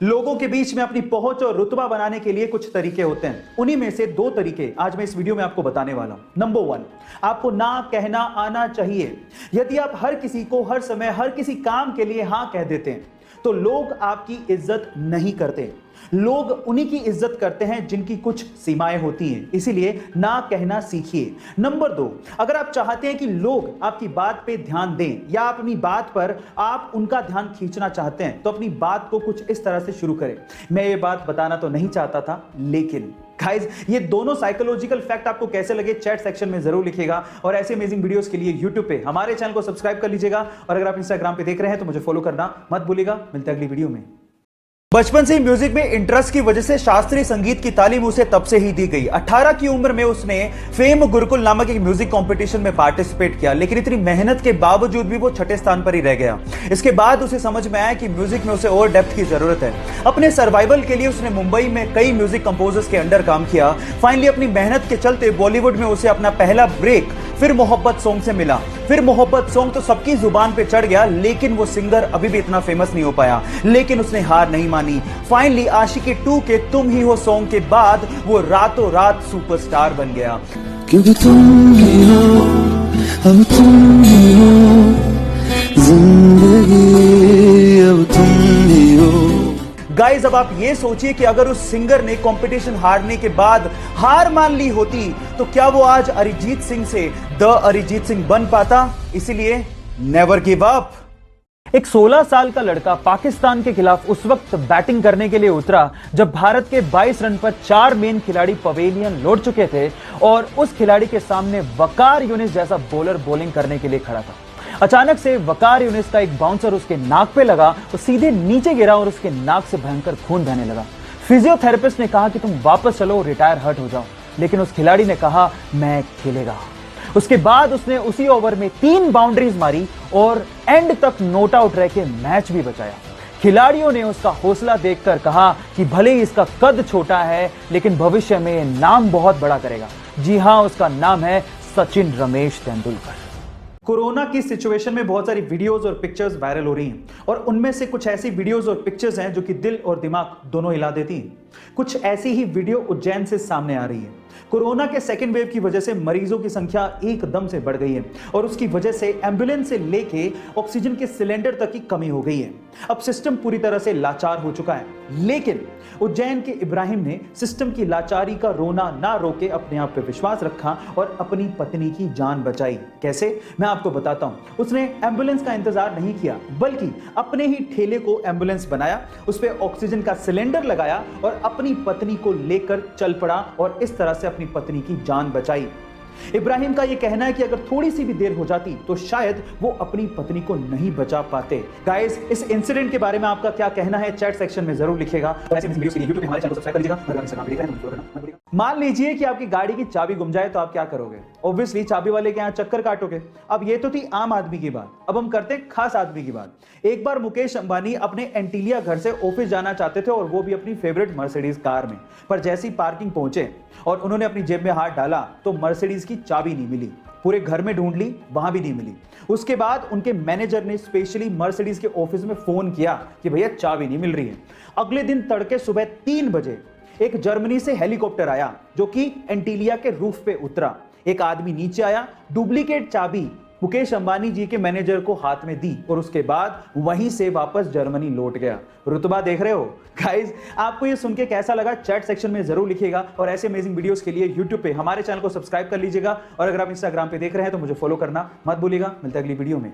लोगों के बीच में अपनी पहुंच और रुतबा बनाने के लिए कुछ तरीके होते हैं। उन्हीं में से 2 तरीके आज मैं इस वीडियो में आपको बताने वाला हूं। नंबर 1, आपको ना कहना आना चाहिए। यदि आप हर किसी को हर समय हर किसी काम के लिए हां कह देते हैं तो लोग आपकी इज्जत नहीं करते। लोग उन्हीं की इज्जत करते हैं जिनकी कुछ सीमाएं होती हैं। इसीलिए ना कहना सीखिए। नंबर 2, अगर आप चाहते हैं कि लोग आपकी बात पे ध्यान दें या अपनी बात पर आप उनका ध्यान खींचना चाहते हैं तो अपनी बात को कुछ इस तरह से शुरू करें। मैं ये बात बताना तो नहीं चाहता था, लेकिन गाइस ये दोनों साइकोलॉजिकल फैक्ट आपको कैसे लगे चैट सेक्शन में जरूर लिखिएगा। और ऐसे अमेजिंग वीडियोस के लिए यूट्यूब पे हमारे चैनल को सब्सक्राइब कर लीजिएगा। और अगर आप इंस्टाग्राम पे देख रहे हैं तो मुझे फॉलो करना मत भूलिएगा। मिलते हैं अगली वीडियो में। बचपन से ही म्यूजिक में इंटरेस्ट की वजह से शास्त्रीय संगीत की तालीम उसे तब से ही दी गई। 18 की उम्र में उसने फेम गुरुकुल नामक एक म्यूजिक कंपटीशन में पार्टिसिपेट किया, लेकिन इतनी मेहनत के बावजूद भी वो 6ठे स्थान पर ही रह गया। इसके बाद उसे समझ में आया कि म्यूजिक में उसे और डेप्थ की जरूरत है। अपने सर्वाइवल के लिए उसने मुंबई में कई म्यूजिक कंपोजर्स के अंडर काम किया। फाइनली अपनी मेहनत के चलते बॉलीवुड में उसे अपना पहला ब्रेक फिर मोहब्बत सॉन्ग से मिला। फिर मोहब्बत सॉन्ग तो सबकी जुबान पे चढ़ गया, लेकिन वो सिंगर अभी भी इतना फेमस नहीं हो पाया। लेकिन उसने हार नहीं मानी। फाइनली आशिकी 2 के तुम ही हो सॉन्ग के बाद वो रातों रात सुपरस्टार बन गया। क्योंकि तुम ही हो, अब तुम ही हो, जिंदगी अब तुम ही हो। गाइस अब आप ये सोचिए कि अगर उस सिंगर ने कंपटीशन हारने के बाद हार मान ली होती तो क्या वो आज अरिजीत सिंह से द अरिजीत सिंह बन पाता? इसीलिए नेवर गिव अप। एक 16 साल का लड़का पाकिस्तान के खिलाफ उस वक्त बैटिंग करने के लिए उतरा जब भारत के 22 रन पर 4 मेन खिलाड़ी पवेलियन लौट चुके थे और उस खिलाड़ी के सामने वकार यूनिस जैसा बॉलर बॉलिंग करने के लिए खड़ा था। अचानक से वकार यूनिस का एक बाउंसर उसके नाक पे लगा, वो सीधे नीचे गिरा और उसके नाक से भयंकर खून बहने लगा। फिजियोथेरेपिस्ट ने कहा कि तुम वापस चलो, रिटायर हर्ट हो जाओ, लेकिन उस खिलाड़ी ने कहा मैं खेलेगा। उसके बाद उसने उसी ओवर में 3 बाउंड्रीज मारी और एंड तक नॉट आउट रह के मैच भी बचाया। खिलाड़ियों ने उसका हौसला देखकर कहा कि भले ही इसका कद छोटा है लेकिन भविष्य में नाम बहुत बड़ा करेगा। जी हां, उसका नाम है सचिन रमेश तेंदुलकर। कोरोना की सिचुएशन में बहुत सारी वीडियोस और पिक्चर्स वायरल हो रही हैं और उनमें से कुछ ऐसी वीडियोस और पिक्चर्स हैं जो कि दिल और दिमाग दोनों हिला देती हैं। कुछ ऐसी ही वीडियो उज्जैन से सामने आ रही है। कोरोना के सेकेंड वेव की वजह से मरीजों की संख्या एकदम से बढ़ गई है और उसकी वजह से एम्बुलेंस से लेके ऑक्सीजन के सिलेंडर तक की कमी हो गई है। अब सिस्टम पूरी तरह से लाचार हो चुका है, लेकिन उज्जैन के इब्राहिम ने सिस्टम की लाचारी का रोना ना रोके अपने आप पे विश्वास रखा और अपनी पत्नी की जान बचाई। कैसे, मैं आपको बताता हूं। उसने एम्बुलेंस का इंतजार नहीं किया बल्कि अपने ही ठेले को एम्बुलेंस बनाया, उस पर ऑक्सीजन का सिलेंडर लगाया और अपनी पत्नी को लेकर चल पड़ा और इस तरह से अपनी पत्नी की जान बचाई। इब्राहिम का यह कहना है कि अगर थोड़ी सी भी देर हो जाती तो शायद वो अपनी पत्नी को नहीं बचा पाते। गाइस इस इंसिडेंट के बारे में आपका क्या कहना है चैट सेक्शन में जरूर लिखिएगा। ऐसे वीडियोस के लिए यूट्यूब पे हमारे चैनल को सब्सक्राइब कर लीजिएगा। मान लीजिए कि आपकी गाड़ी की चाबी गुम जाए तो आप क्या करोगे? ऑब्वियसली चाबी वाले के यहाँ चक्कर काटोगे। अब ये तो थी आम आदमी की बात, अब हम करते हैं खास आदमी की बात। एक बार मुकेश अंबानी अपने एंटीलिया घर से ऑफिस जाना चाहते थे और वो भी अपनी फेवरेट मर्सिडीज कार में। पर जैसे ही पार्किंग पहुंचे और उन्होंने अपनी जेब में हाथ डाला तो मर्सिडीज की चाबी नहीं मिली। पूरे घर में ढूंढ ली, वहां भी नहीं मिली। उसके बाद उनके मैनेजर ने स्पेशली मर्सिडीज के ऑफिस में फोन किया कि भैया चाबी नहीं मिल रही है। अगले दिन तड़के सुबह 3 बजे एक जर्मनी से हेलीकॉप्टर आया जो कि एंटीलिया के रूफ पे उतरा। एक आदमी नीचे आया, डुप्लीकेट चाबी मुकेश अंबानी जी के मैनेजर को हाथ में दी और उसके बाद वहीं से वापस जर्मनी लौट गया। रुतबा देख रहे हो? गाइस आपको ये सुन के कैसा लगा चैट सेक्शन में जरूर लिखिएगा। और ऐसे अमेजिंग वीडियोस के लिए यूट्यूब पे हमारे चैनल को सब्सक्राइब कर लीजिएगा। और अगर आप इंस्टाग्राम पे देख रहे हैं तो मुझे फॉलो करना मत भूलिएगा। मिलते हैं अगली वीडियो में।